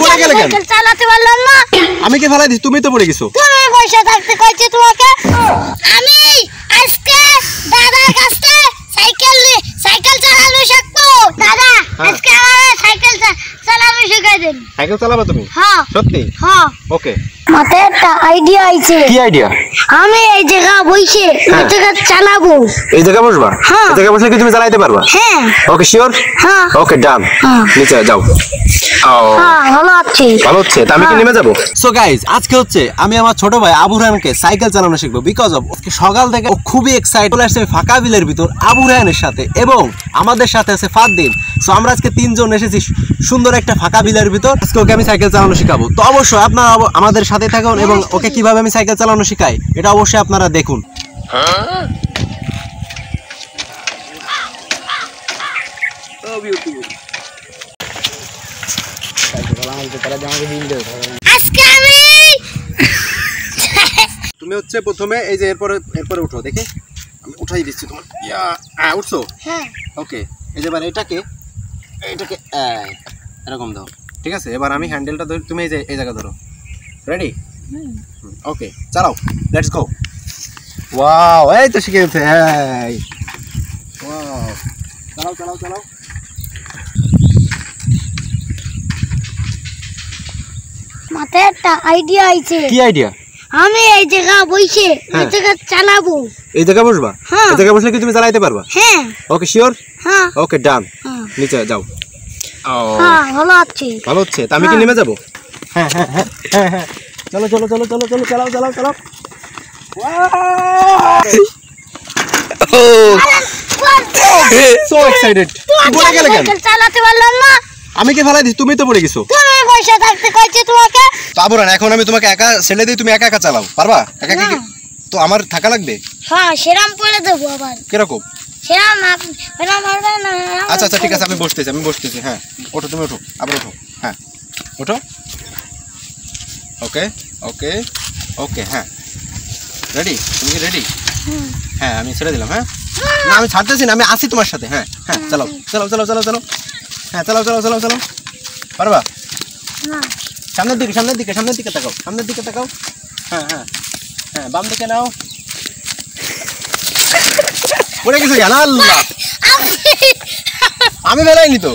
পড়ে গেলে কেন? সাইকেল চালাতে পারলাম না। আমি কি ফেলাই দিছি? তুমি তো পড়ে গেছো। তুমি বসে থাকতে কইছি তোমাকে। আমি আজকে দাদার কাছে সাইকেল চালানো শিখবো। দাদা আজকে আমাকে সাইকেল চালানো শিখাই দেন। সাইকেল চালাবে তুমি? হ্যাঁ সত্যি? হ্যাঁ। ওকে। মাথায় একটা আইডিয়া আইছে। কি আইডিয়া? আমি এই জায়গা বসে এই জায়গা চালাবো। এই জায়গা বসবা? হ্যাঁ। এই জায়গা বসে কি তুমি চালাতে পারবা? হ্যাঁ। Okay sure? হ্যাঁ। ওকে ডান। নিচে যাও। হ্যাঁ ভালো আছে। ভালো হচ্ছে। তা আমি কি নেমে যাব? সো গাইস আজকে হচ্ছে আমি আমার ছোট ভাই আবু রায়হানকে সাইকেল চালানো শিখবো বিকজ অফ সকাল থেকে ও খুবই এক্সাইটেড চলে আসছে ফাঁকা বিলের ভিতর আবু রায়হানের সাথে এবং আমাদের সাথে আছে ফাদ্দিন। সো আমরা আজকে তিনজন এসেছি সুন্দর একটা ফাঁকা বিলের ভিতর। আজকে ওকে আমি সাইকেল চালানো শিখাবো। তো অবশ্যই আপনারা আমাদের সাথে থাকুন এবং ওকে কিভাবে আমি সাইকেল চালানো শিখাই এটা অবশ্যই আপনারা দেখুন। আজকে আমি তুমি হচ্ছে প্রথমে এই যে এরপরে উঠো দেখে আমি উঠাই দিচ্ছি তোমার। উঠছো? হ্যাঁ। ওকে। এই যে এবার এটাকে এরকম দাও, ঠিক আছে? এবার আমি হ্যান্ডেলটা ধরি, তুমি এই জায়গা ধরো। রেডি? ওকে চালাও, লেটস গো। ওয়াও, এই তো শিখে গেছে। এই ওয়াও, চালাও চালাও চালাও। মাথায় একটা আইডিয়া আইছে। কি আইডিয়া? আমি এই জায়গা বসে এই জায়গা চালাবো। এই জায়গা বসবা? হ্যাঁ। এই জায়গা বসলে কি তুমি চালাতে পারবা? হ্যাঁ। Okay sure? হ্যাঁ। ওকে ডান। নিচে যাও। হ্যাঁ ভালো আছে। ভালো হচ্ছে। তা আমি কি নেমে যাবো? হ্যাঁ হ্যাঁ হ্যাঁ হ্যাঁ হ্যাঁ। চলো চলো চলো চলো চলো চালাও চালাও চালাও। So excited. পড়ে গেলে কেন? সাইকেল চালাতে পারলাম না। আমি কি ফেলাই দিছি? তুমি তো পড়ে গেছো। তুমি বসে থাকতে কইছি তোমাকে। বাবুরান এখন আমি তোমাকে একা ছেড়ে দিই, তুমি একা একা চালাও পারবা? একা কি তো আমার থাকা লাগবে? হ্যাঁ সেরাম করে দেবো আবার। কিরকম? সেরাম সেরাম মারবে না। আচ্ছা আচ্ছা ঠিক আছে, আমি বসতেছি। হ্যাঁ ওঠো, তুমি ওঠো, আবার ওঠো। হ্যাঁ ওঠো। ওকে ওকে ওকে। হ্যাঁ রেডি? তুমি কি রেডি? হ্যাঁ আমি ছেড়ে দিলাম। হ্যাঁ না আমি ছাড়তেছি না, আমি আসি তোমার সাথে। হ্যাঁ হ্যাঁ চালাও চালাও চালাও চালাও চালাও। হ্যাঁ চালাও চালাও চালাও চালাও। পারবা? না। সামনের দিকে তাকাও। হ্যাঁ হ্যাঁ হ্যাঁ বাম দিকে নাও। পড়ে গেছে কেন? আল্লাহ, আমি বেলাইনি তো।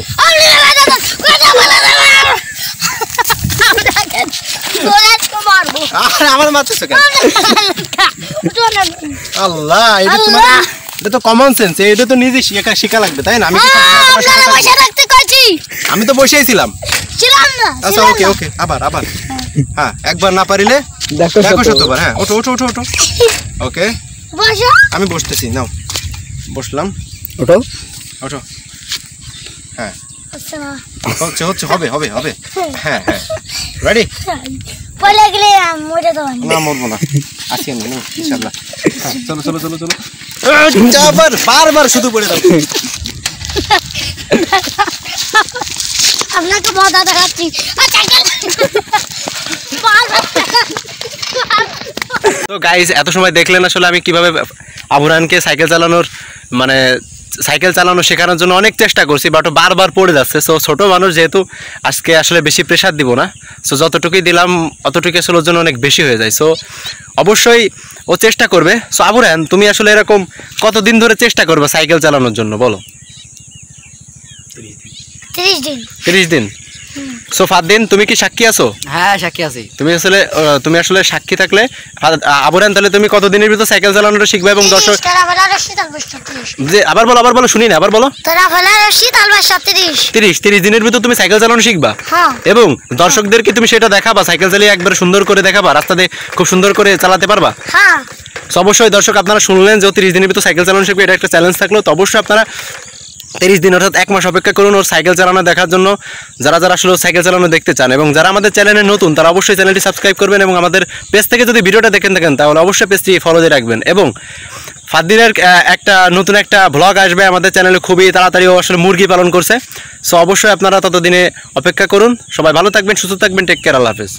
আমার মারতেছো কেন? আল্লাহ, এটা তো কমন সেন্স, এটা তো নিজে শিখা লাগবে তাই না? আমি তো বসেই ছিলাম। আচ্ছা ওকে ওকে, আবার হ্যাঁ একবার না পারিলে দেখো শতবার। হ্যাঁ ওঠো ওঠো ওঠো ওঠো। ওকে আমি বসতেছি, নাও বসলাম। ওঠো ওঠো। হ্যাঁ হচ্ছে হচ্ছে, হবে হবে হবে। হ্যাঁ হ্যাঁ রেডি? পড়ে গেলে মরে যাবো না, মরবো না, আসি আমি ইনশাআল্লাহ। হ্যাঁ চলো চলো চলো চলো। বারবার শুধু পড়ে যাও। আপনাকে মজা দেখাচ্ছি। তো গাইস এত সময় দেখলেন আসলে আমি কিভাবে আবু রায়হানকে সাইকেল চালানো শেখানোর জন্য অনেক চেষ্টা করছি, বাট বারবার পড়ে যাচ্ছে। সো ছোট মানুষ যেহেতু আজকে আসলে বেশি প্রেশার দিব না। সো যতটুকুই দিলাম অতটুকু আসলে ওর জন্য অনেক বেশি হয়ে যায়। সো অবশ্যই ও চেষ্টা করবে। সো আবু রায়হান তুমি আসলে এরকম কতদিন ধরে চেষ্টা করবে সাইকেল চালানোর জন্য বলো? 30 দিন। সো ফাদ্দিন তুমি কি সাক্ষী আছো? হ্যাঁ সাক্ষী আছি। তুমি আসলে সাক্ষী থাকলে আবু রায়হান তাহলে তুমি কতদিনের ভিতর সাইকেল চালানোটা শিখবে এবং দর্শক যে আবার বলো শুনি না, আবার বলো। 30 দিনের ভিতর তুমি সাইকেল চালানো শিখবা এবং দর্শকদেরকে তুমি সেটা দেখাবা, সাইকেল চালিয়ে একবার সুন্দর করে দেখাবা, রাস্তাতে খুব সুন্দর করে চালাতে পারবা। অবশ্যই দর্শক আপনারা শুনলেন যে 30 দিনের ভিতর সাইকেল চালানো শিখবে, এটা একটা চ্যালেঞ্জ থাকলো। তো অবশ্যই আপনারা 30 দিন অর্থাৎ 1 মাস অপেক্ষা করুন ওর সাইকেল চালানো দেখার জন্য। যারা আসলে সাইকেল চালানো দেখতে চান এবং যারা আমাদের চ্যানেলে নতুন তারা অবশ্যই চ্যানেলটি সাবস্ক্রাইব করবেন এবং আমাদের পেজ থেকে যদি ভিডিওটা দেখেন তাহলে অবশ্যই পেজটি ফলো দিয়ে রাখবেন। এবং ফাদ্দিনের নতুন একটা ভ্লগ আসবে আমাদের চ্যানেলে খুবই তাড়াতাড়ি। ও আসলে মুরগি পালন করছে। সো অবশ্যই আপনারা ততদিনে অপেক্ষা করুন। সবাই ভালো থাকবেন, সুস্থ থাকবেন, টেক কেয়ার, আল্লাহ হাফেজ।